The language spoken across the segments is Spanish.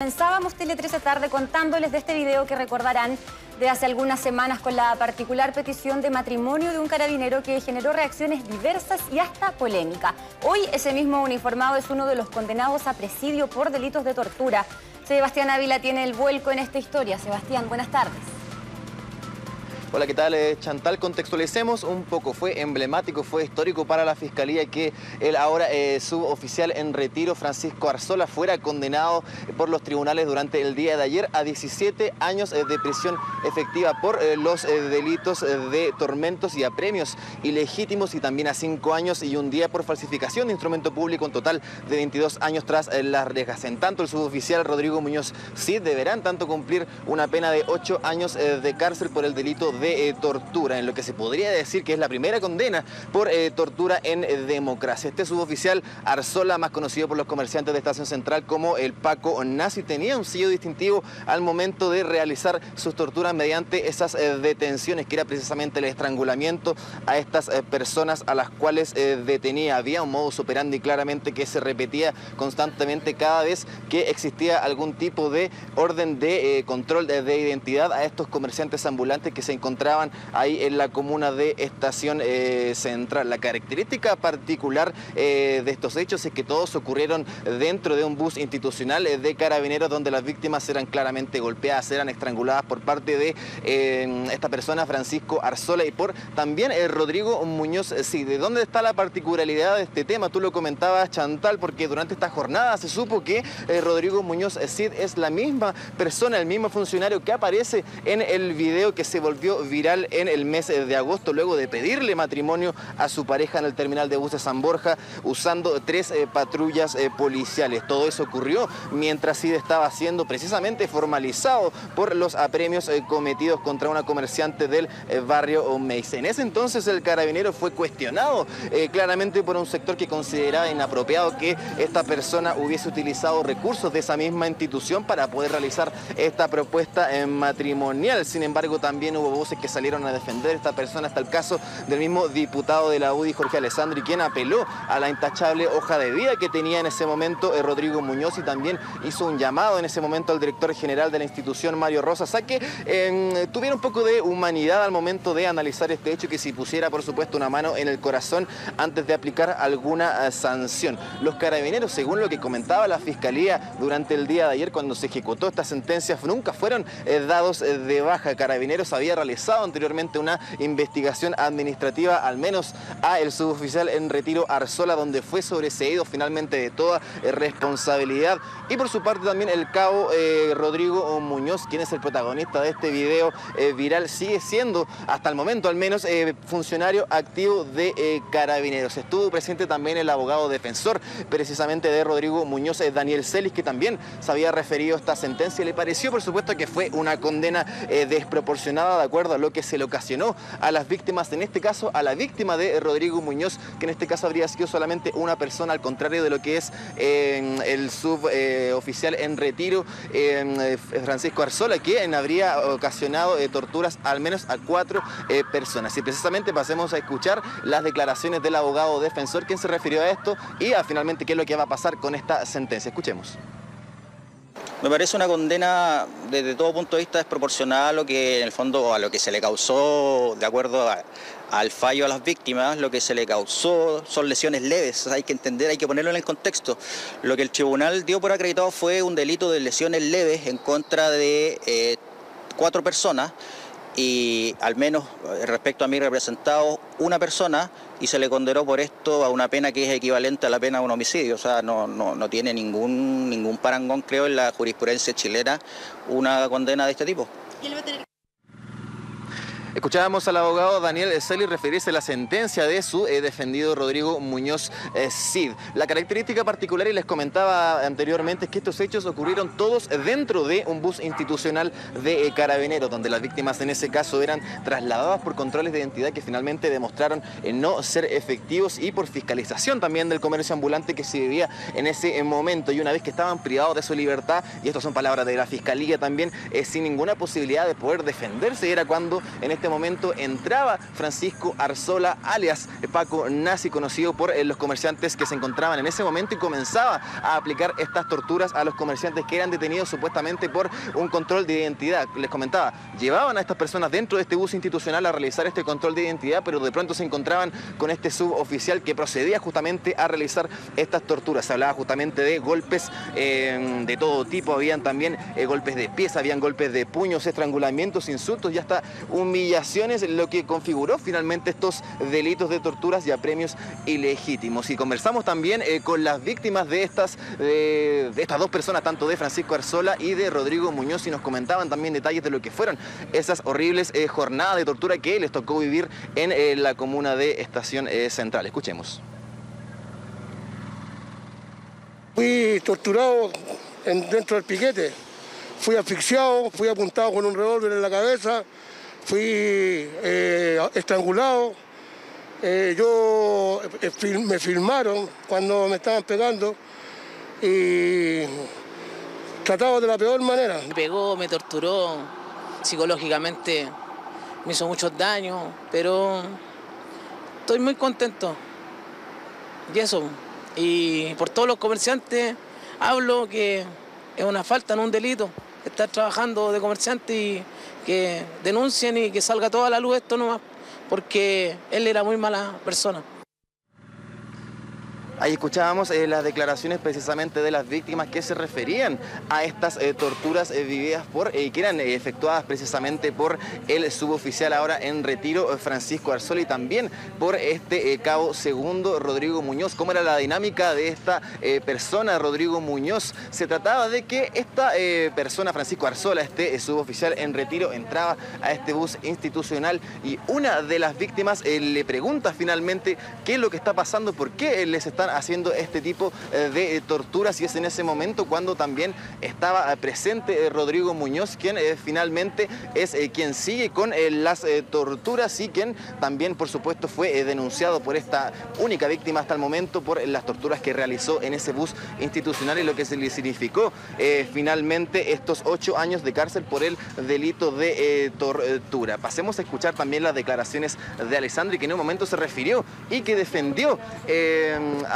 Comenzábamos Tele 13 tarde contándoles de este video que recordarán de hace algunas semanas con la particular petición de matrimonio de un carabinero que generó reacciones diversas y hasta polémica. Hoy ese mismo uniformado es uno de los condenados a presidio por delitos de tortura. Sebastián Ávila tiene el vuelco en esta historia. Sebastián, buenas tardes. Hola, ¿qué tal, Chantal? Contextualicemos un poco. Fue emblemático, fue histórico para la Fiscalía que el ahora suboficial en retiro, Francisco Arzola, fuera condenado por los tribunales durante el día de ayer a 17 años de prisión efectiva por los delitos de tormentos y apremios ilegítimos, y también a 5 años y un día por falsificación de instrumento público, en total de 22 años tras las rejas. En tanto, el suboficial Rodrigo Muñoz Cid deberán cumplir una pena de 8 años de cárcel por el delito de tortura, en lo que se podría decir que es la primera condena por tortura en democracia. Este suboficial Arzola, más conocido por los comerciantes de Estación Central como el Paco Nazi, tenía un sello distintivo al momento de realizar sus torturas mediante esas detenciones, que era precisamente el estrangulamiento a estas personas a las cuales detenía. Había un modus operandi claramente que se repetía constantemente cada vez que existía algún tipo de orden de control de identidad a estos comerciantes ambulantes que se encontraban ahí en la comuna de Estación Central. La característica particular de estos hechos es que todos ocurrieron dentro de un bus institucional de carabineros, donde las víctimas eran claramente golpeadas, eran estranguladas por parte de esta persona, Francisco Arzola, y por también Rodrigo Muñoz Cid. ¿De dónde está la particularidad de este tema? Tú lo comentabas, Chantal, porque durante esta jornada se supo que Rodrigo Muñoz Cid es la misma persona, el mismo funcionario que aparece en el video que se volvió viral en el mes de agosto, luego de pedirle matrimonio a su pareja en el terminal de buses San Borja, usando 3 patrullas policiales. Todo eso ocurrió mientras Cid estaba siendo precisamente formalizado por los apremios cometidos contra una comerciante del barrio Meis. En ese entonces el carabinero fue cuestionado claramente por un sector que consideraba inapropiado que esta persona hubiese utilizado recursos de esa misma institución para poder realizar esta propuesta matrimonial. Sin embargo, también hubo voces que salieron a defender a esta persona, hasta el caso del mismo diputado de la UDI, Jorge Alessandri, quien apeló a la intachable hoja de vida que tenía en ese momento Rodrigo Muñoz, y también hizo un llamado en ese momento al director general de la institución, Mario Rosas, a que tuviera un poco de humanidad al momento de analizar este hecho, que si pusiera, por supuesto, una mano en el corazón antes de aplicar alguna sanción. Los carabineros, según lo que comentaba la Fiscalía durante el día de ayer, cuando se ejecutó esta sentencia, nunca fueron dados de baja. Carabineros había realizado anteriormente una investigación administrativa, al menos a el suboficial en retiro Arzola, donde fue sobreseído finalmente de toda responsabilidad. Y por su parte también el cabo Rodrigo Muñoz, quien es el protagonista de este video viral, sigue siendo, hasta el momento al menos, funcionario activo de Carabineros. Estuvo presente también el abogado defensor precisamente de Rodrigo Muñoz, Daniel Celis, que también se había referido a esta sentencia y le pareció, por supuesto, que fue una condena desproporcionada de acuerdo a lo que se le ocasionó a las víctimas, en este caso a la víctima de Rodrigo Muñoz, que en este caso habría sido solamente una persona, al contrario de lo que es el suboficial en retiro, Francisco Arzola, quien habría ocasionado torturas al menos a 4 personas. Y precisamente pasemos a escuchar las declaraciones del abogado defensor, quien se refirió a esto y a finalmente qué es lo que va a pasar con esta sentencia. Escuchemos. Me parece una condena desde todo punto de vista desproporcionada a lo que en el fondo a lo que se le causó, de acuerdo al fallo a las víctimas. Lo que se le causó son lesiones leves, hay que entender, hay que ponerlo en el contexto. Lo que el tribunal dio por acreditado fue un delito de lesiones leves en contra de 4 personas, y al menos respecto a mi representado, una persona, y se le condenó por esto a una pena que es equivalente a la pena de un homicidio. O sea, no tiene ningún parangón, creo, en la jurisprudencia chilena una condena de este tipo. Escuchábamos al abogado Daniel Celis referirse a la sentencia de su defendido Rodrigo Muñoz Cid. La característica particular, y les comentaba anteriormente, es que estos hechos ocurrieron todos dentro de un bus institucional de Carabineros, donde las víctimas en ese caso eran trasladadas por controles de identidad que finalmente demostraron no ser efectivos, y por fiscalización también del comercio ambulante que se vivía en ese momento. Y una vez que estaban privados de su libertad, y estas son palabras de la Fiscalía también, sin ninguna posibilidad de poder defenderse, era cuando en este momento entraba Francisco Arzola, alias Paco Nazi, conocido por los comerciantes que se encontraban en ese momento, y comenzaba a aplicar estas torturas a los comerciantes que eran detenidos supuestamente por un control de identidad. Les comentaba, llevaban a estas personas dentro de este bus institucional a realizar este control de identidad, pero de pronto se encontraban con este suboficial que procedía justamente a realizar estas torturas. Se hablaba justamente de golpes de todo tipo, habían también golpes de pies, habían golpes de puños, estrangulamientos, insultos y hasta humillaciones, lo que configuró finalmente estos delitos de torturas y apremios ilegítimos. Y conversamos también con las víctimas de estas dos personas, tanto de Francisco Arzola y de Rodrigo Muñoz, y nos comentaban también detalles de lo que fueron esas horribles jornadas de tortura que les tocó vivir en la comuna de Estación Central. Escuchemos. Fui torturado dentro del piquete, fui asfixiado, fui apuntado con un revólver en la cabeza, fui estrangulado. Me filmaron cuando me estaban pegando y tratado de la peor manera. Me pegó, me torturó, psicológicamente me hizo muchos daños, pero estoy muy contento. Y eso, y por todos los comerciantes hablo que es una falta, no un delito, estar trabajando de comerciante y que denuncien y que salga toda la luz esto nomás, porque él era muy mala persona. Ahí escuchábamos las declaraciones precisamente de las víctimas que se referían a estas torturas vividas que eran efectuadas precisamente por el suboficial ahora en retiro, Francisco Arzola, y también por este cabo segundo, Rodrigo Muñoz. ¿Cómo era la dinámica de esta persona, Rodrigo Muñoz? Se trataba de que esta persona, Francisco Arzola, este suboficial en retiro, entraba a este bus institucional y una de las víctimas le pregunta finalmente qué es lo que está pasando, por qué les están haciendo este tipo de torturas, y es en ese momento cuando también estaba presente Rodrigo Muñoz, quien finalmente es quien sigue con las torturas y quien también por supuesto fue denunciado por esta única víctima hasta el momento por las torturas que realizó en ese bus institucional y lo que se le significó finalmente estos 8 años de cárcel por el delito de tortura. Pasemos a escuchar también las declaraciones de Alessandri, que en un momento se refirió y que defendió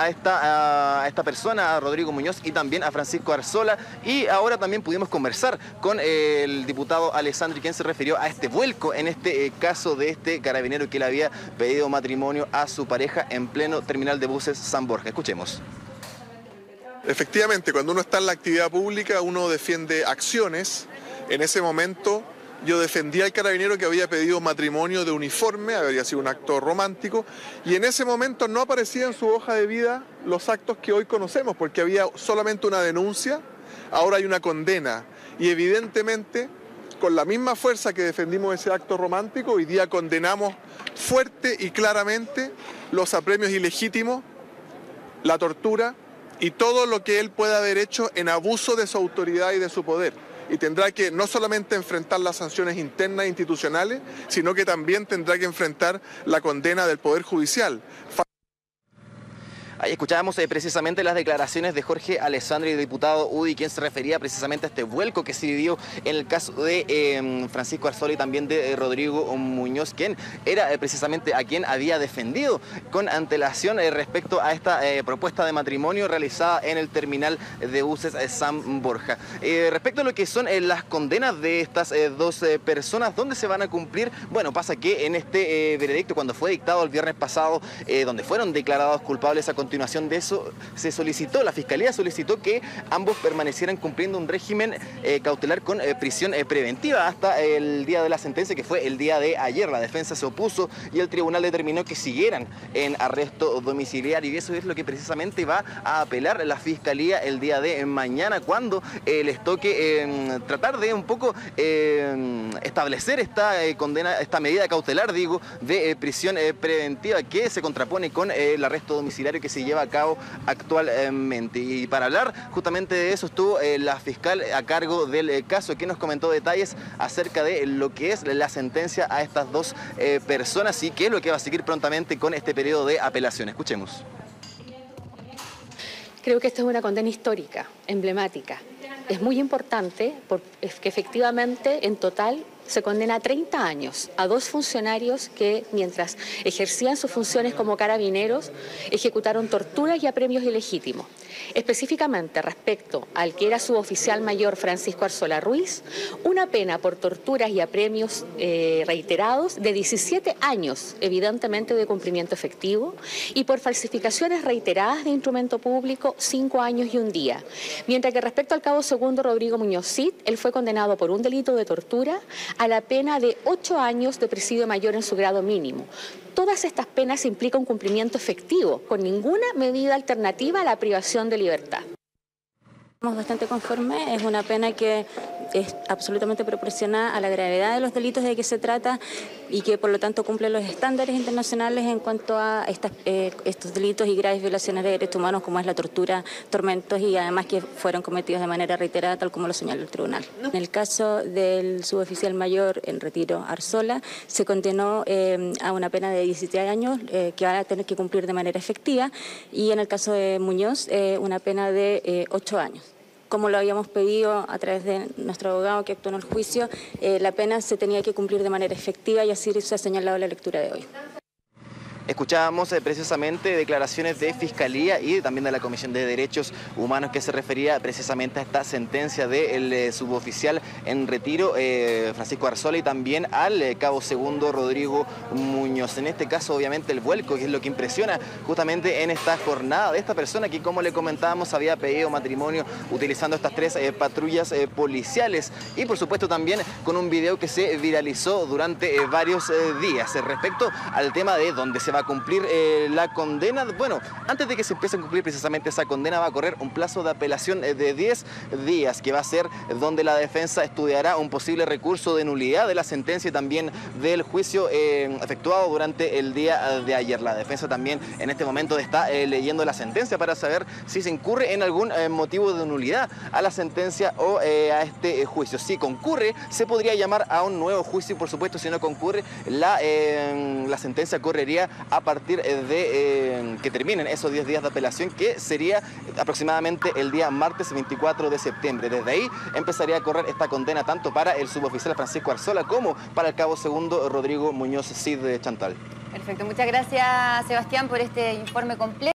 a esta persona, a Rodrigo Muñoz, y también a Francisco Arzola. Y ahora también pudimos conversar con el diputado Alessandri, quien se refirió a este vuelco en este caso de este carabinero que le había pedido matrimonio a su pareja en pleno terminal de buses San Borja. Escuchemos. Efectivamente, cuando uno está en la actividad pública, uno defiende acciones. En ese momento yo defendía al carabinero que había pedido matrimonio de uniforme, habría sido un acto romántico, y en ese momento no aparecía en su hoja de vida los actos que hoy conocemos, porque había solamente una denuncia, ahora hay una condena, y evidentemente, con la misma fuerza que defendimos ese acto romántico, hoy día condenamos fuerte y claramente los apremios ilegítimos, la tortura y todo lo que él pueda haber hecho en abuso de su autoridad y de su poder. Y tendrá que no solamente enfrentar las sanciones internas e institucionales, sino que también tendrá que enfrentar la condena del Poder Judicial. Ahí escuchábamos precisamente las declaraciones de Jorge Alessandri, diputado UDI, quien se refería precisamente a este vuelco que se vivió en el caso de Francisco Arzola y también de Rodrigo Muñoz, quien era precisamente a quien había defendido con antelación respecto a esta propuesta de matrimonio realizada en el terminal de buses San Borja. Respecto a lo que son las condenas de estas dos personas, ¿dónde se van a cumplir? Bueno, pasa que en este veredicto, cuando fue dictado el viernes pasado, donde fueron declarados culpables, a continuación de eso se solicitó, la Fiscalía solicitó que ambos permanecieran cumpliendo un régimen cautelar con prisión preventiva hasta el día de la sentencia, que fue el día de ayer. La defensa se opuso y el tribunal determinó que siguieran en arresto domiciliario, y eso es lo que precisamente va a apelar la Fiscalía el día de mañana, cuando les toque tratar de un poco establecer esta condena, esta medida cautelar, digo, de prisión preventiva, que se contrapone con el arresto domiciliario que se lleva a cabo actualmente. Y para hablar justamente de eso estuvo la fiscal a cargo del caso, que nos comentó detalles acerca de lo que es la sentencia a estas dos personas y qué es lo que va a seguir prontamente con este periodo de apelación. Escuchemos. Creo que esta es una condena histórica, emblemática. Es muy importante porque efectivamente, en total, se condena a 30 años a 2 funcionarios que, mientras ejercían sus funciones como carabineros, ejecutaron torturas y apremios ilegítimos. Específicamente respecto al que era suboficial mayor Francisco Arzola Ruiz, una pena por torturas y apremios reiterados de 17 años, evidentemente de cumplimiento efectivo, y por falsificaciones reiteradas de instrumento público, 5 años y 1 día. Mientras que respecto al cabo segundo Rodrigo Muñoz Cid, él fue condenado por un delito de tortura a la pena de 8 años de presidio mayor en su grado mínimo. Todas estas penas implican un cumplimiento efectivo, con ninguna medida alternativa a la privación de libertad. Estamos bastante conformes, es una pena que es absolutamente proporcionada a la gravedad de los delitos de que se trata y que por lo tanto cumple los estándares internacionales en cuanto a estos delitos y graves violaciones de derechos humanos como es la tortura, tormentos y además que fueron cometidos de manera reiterada tal como lo señaló el tribunal. En el caso del suboficial mayor en retiro Arzola se condenó a una pena de 17 años que va a tener que cumplir de manera efectiva y en el caso de Muñoz una pena de 8 años. Como lo habíamos pedido a través de nuestro abogado que actuó en el juicio, la pena se tenía que cumplir de manera efectiva y así se ha señalado la lectura de hoy. Escuchábamos precisamente declaraciones de Fiscalía y también de la Comisión de Derechos Humanos que se refería precisamente a esta sentencia del suboficial en retiro Francisco Arzola y también al cabo segundo Rodrigo Muñoz. En este caso obviamente el vuelco, que es lo que impresiona justamente en esta jornada de esta persona que, como le comentábamos, había pedido matrimonio utilizando estas 3 patrullas policiales y por supuesto también con un video que se viralizó durante varios días. Respecto al tema de dónde se va a cumplir la condena, bueno, antes de que se empiece a cumplir precisamente esa condena va a correr un plazo de apelación de 10 días, que va a ser donde la defensa estudiará un posible recurso de nulidad de la sentencia y también del juicio efectuado durante el día de ayer. La defensa también en este momento está leyendo la sentencia para saber si se incurre en algún motivo de nulidad a la sentencia o a este juicio. Si concurre, se podría llamar a un nuevo juicio y por supuesto si no concurre, la sentencia correría a partir de que terminen esos 10 días de apelación, que sería aproximadamente el día martes 24 de septiembre. Desde ahí empezaría a correr esta condena tanto para el suboficial Francisco Arzola como para el cabo segundo Rodrigo Muñoz Cid de Chantal. Perfecto, muchas gracias Sebastián por este informe completo.